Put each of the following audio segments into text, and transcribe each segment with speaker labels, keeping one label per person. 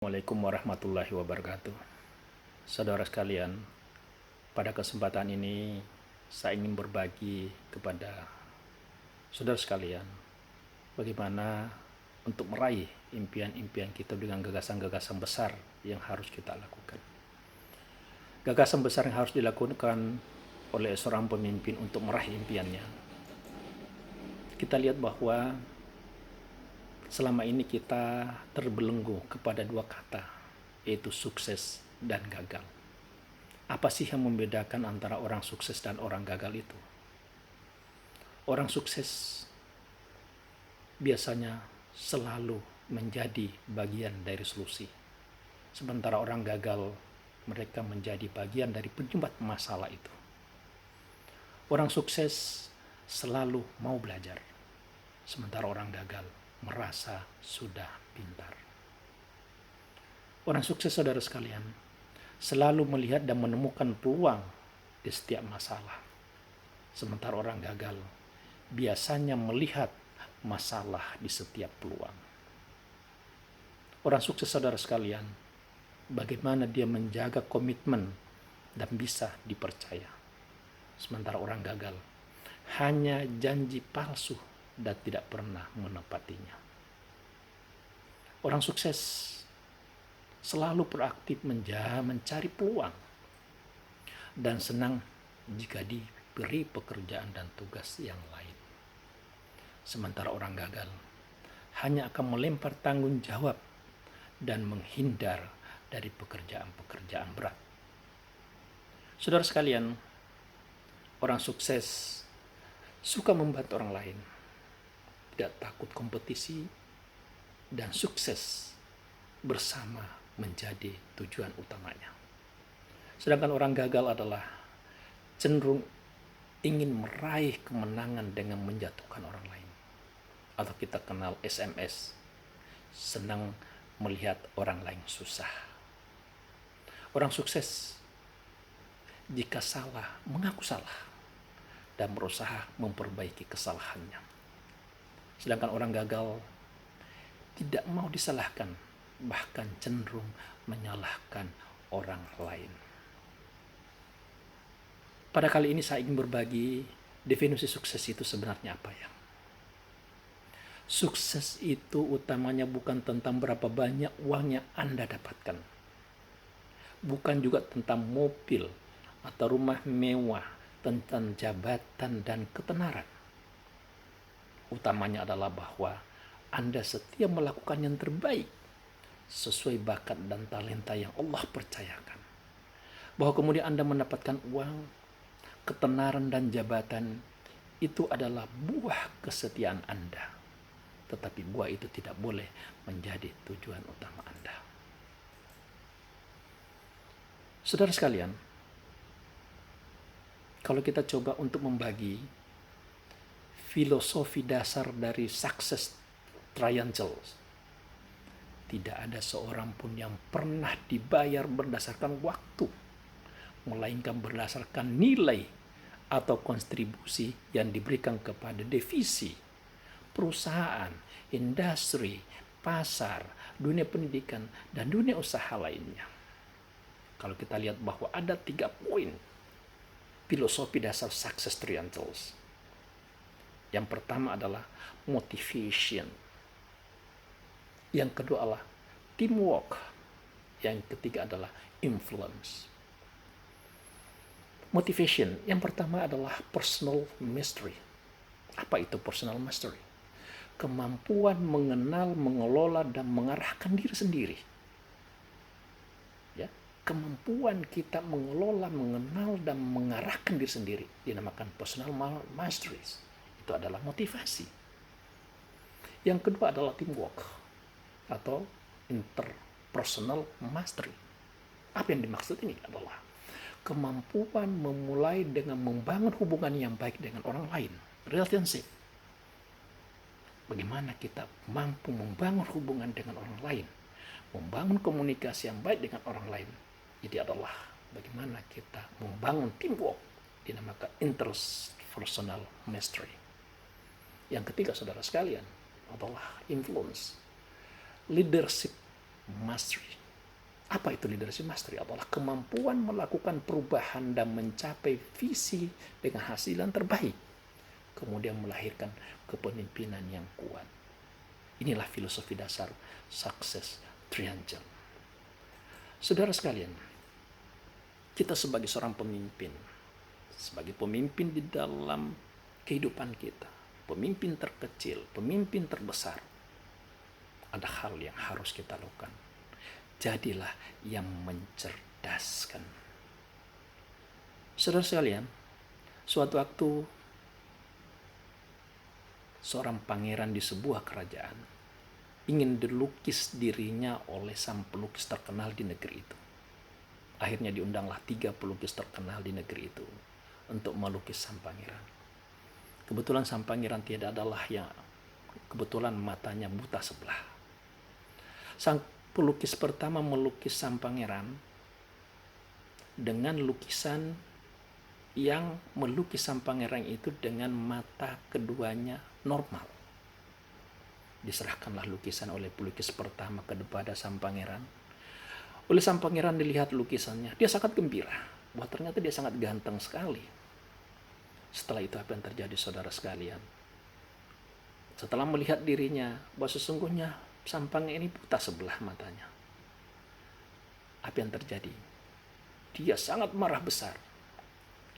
Speaker 1: Assalamualaikum warahmatullahi wabarakatuh. Saudara sekalian, pada kesempatan ini saya ingin berbagi kepada saudara sekalian bagaimana untuk meraih impian-impian kita dengan gagasan-gagasan besar yang harus kita lakukan. Gagasan besar yang harus dilakukan oleh seorang pemimpin untuk meraih impiannya. Kita lihat bahwa selama ini kita terbelenggu kepada dua kata, yaitu sukses dan gagal. Apa sih yang membedakan antara orang sukses dan orang gagal itu? Orang sukses biasanya selalu menjadi bagian dari solusi. Sementara orang gagal, mereka menjadi bagian dari penyebab masalah itu. Orang sukses selalu mau belajar. Sementara orang gagal merasa sudah pintar. Orang sukses, saudara sekalian, selalu melihat dan menemukan peluang di setiap masalah. Sementara orang gagal biasanya melihat masalah di setiap peluang. Orang sukses, saudara sekalian, bagaimana dia menjaga komitmen dan bisa dipercaya. Sementara orang gagal hanya janji palsu dan tidak pernah menepatinya. Orang sukses selalu proaktif mencari peluang dan senang jika diberi pekerjaan dan tugas yang lain. Sementara orang gagal hanya akan melempar tanggung jawab dan menghindar dari pekerjaan-pekerjaan berat. Saudara sekalian, orang sukses suka membantu orang lain, tidak takut kompetisi, dan sukses bersama menjadi tujuan utamanya. Sedangkan orang gagal adalah cenderung ingin meraih kemenangan dengan menjatuhkan orang lain. Atau kita kenal SMS, senang melihat orang lain susah. Orang sukses jika salah, mengaku salah dan berusaha memperbaiki kesalahannya. Sedangkan orang gagal tidak mau disalahkan, bahkan cenderung menyalahkan orang lain. Pada kali ini saya ingin berbagi definisi sukses itu sebenarnya apa ya. Sukses itu utamanya bukan tentang berapa banyak uang yang Anda dapatkan. Bukan juga tentang mobil atau rumah mewah, tentang jabatan dan ketenaran. Utamanya adalah bahwa Anda setia melakukan yang terbaik sesuai bakat dan talenta yang Allah percayakan. Bahwa kemudian Anda mendapatkan uang, ketenaran dan jabatan itu adalah buah kesetiaan Anda. Tetapi buah itu tidak boleh menjadi tujuan utama Anda. Saudara sekalian, kalau kita coba untuk membagi filosofi dasar dari success triangle, tidak ada seorang pun yang pernah dibayar berdasarkan waktu, melainkan berdasarkan nilai atau kontribusi yang diberikan kepada divisi, perusahaan, industri, pasar, dunia pendidikan, dan dunia usaha lainnya. Kalau kita lihat bahwa ada 3 poin filosofi dasar success triangles. Yang pertama adalah motivation. Yang kedua adalah teamwork. Yang ketiga adalah influence. Motivation, yang pertama adalah personal mastery. Apa itu personal mastery? Kemampuan mengenal, mengelola, dan mengarahkan diri sendiri. Ya, kemampuan kita mengelola, mengenal, dan mengarahkan diri sendiri dinamakan personal mastery. Itu adalah motivasi. Yang kedua adalah teamwork atau interpersonal mastery. Apa yang dimaksud ini adalah kemampuan memulai dengan membangun hubungan yang baik dengan orang lain, relationship. Bagaimana kita mampu membangun hubungan dengan orang lain, membangun komunikasi yang baik dengan orang lain. Jadi adalah bagaimana kita membangun teamwork, dinamakan interpersonal mastery. Yang ketiga, saudara sekalian, adalah influence, leadership mastery. Apa itu leadership mastery? Adalah kemampuan melakukan perubahan dan mencapai visi dengan hasil yang terbaik. Kemudian melahirkan kepemimpinan yang kuat. Inilah filosofi dasar success triangle. Saudara sekalian, kita sebagai seorang pemimpin, sebagai pemimpin di dalam kehidupan kita, pemimpin terkecil, pemimpin terbesar, ada hal yang harus kita lakukan. Jadilah yang mencerdaskan. Saudara sekalian, suatu waktu seorang pangeran di sebuah kerajaan ingin dilukis dirinya oleh sang pelukis terkenal di negeri itu. Akhirnya diundanglah 3 pelukis terkenal di negeri itu untuk melukis sang pangeran. Kebetulan sang pangeran tidak adalah yang kebetulan matanya buta sebelah. Sang pelukis pertama melukis sang pangeran dengan lukisan yang melukis sang pangeran itu dengan mata keduanya normal. Diserahkanlah lukisan oleh pelukis pertama kepada sang pangeran. Oleh sang pangeran dilihat lukisannya, dia sangat gembira. Wah, ternyata dia sangat ganteng sekali. Setelah itu apa yang terjadi, saudara sekalian? Setelah melihat dirinya bahwa sesungguhnya sang pangeran ini buta sebelah matanya, apa yang terjadi? Dia sangat marah besar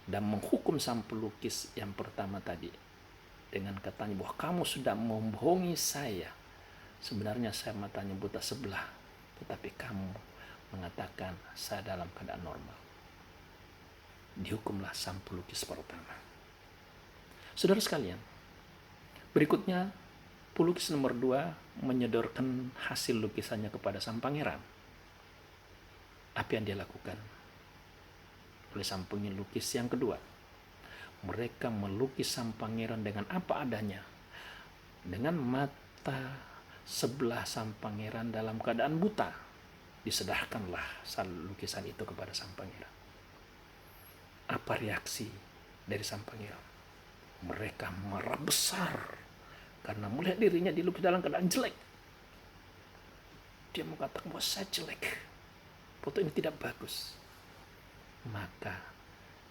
Speaker 1: dan menghukum sang pelukis yang pertama tadi dengan katanya bahwa kamu sudah membohongi saya. Sebenarnya saya matanya buta sebelah, tetapi kamu mengatakan saya dalam keadaan normal. Dihukumlah sang pelukis pertama. Saudara sekalian, berikutnya pelukis nomor 2 menyodorkan hasil lukisannya kepada sang pangeran. Apa yang dia lakukan? Oleh sang pelukis yang kedua, mereka melukis sang pangeran dengan apa adanya. Dengan mata sebelah sang pangeran dalam keadaan buta. Disedahkanlah lukisan itu kepada sang pangeran. Apa reaksi dari sang pangeran? Mereka marah besar karena melihat dirinya dilukis dalam keadaan jelek. Dia mengatakan bahwa saya jelek, foto ini tidak bagus. Maka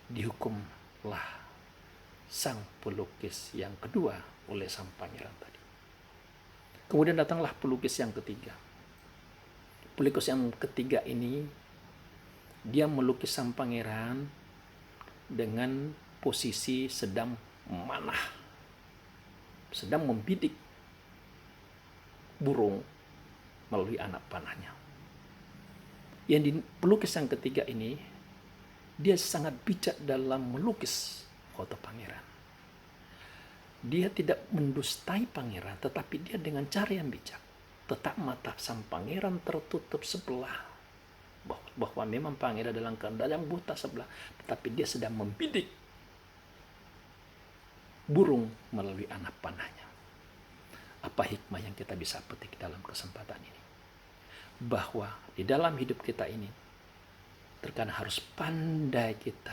Speaker 1: dihukumlah sang pelukis yang kedua oleh sang pangeran tadi. Kemudian datanglah pelukis yang ketiga. Pelukis yang ketiga ini dia melukis sang pangeran dengan posisi sedang memanah, sedang membidik burung melalui anak panahnya. Yang di pelukis yang ketiga ini, dia sangat bijak dalam melukis foto pangeran. Dia tidak mendustai pangeran, tetapi dia dengan cara yang bijak. Tetap mata sang pangeran tertutup sebelah, bahwa memang pangeran dalam keadaan buta sebelah, tetapi dia sedang membidik burung melalui anak panahnya. Apa hikmah yang kita bisa petik dalam kesempatan ini? Bahwa di dalam hidup kita ini terkadang harus pandai kita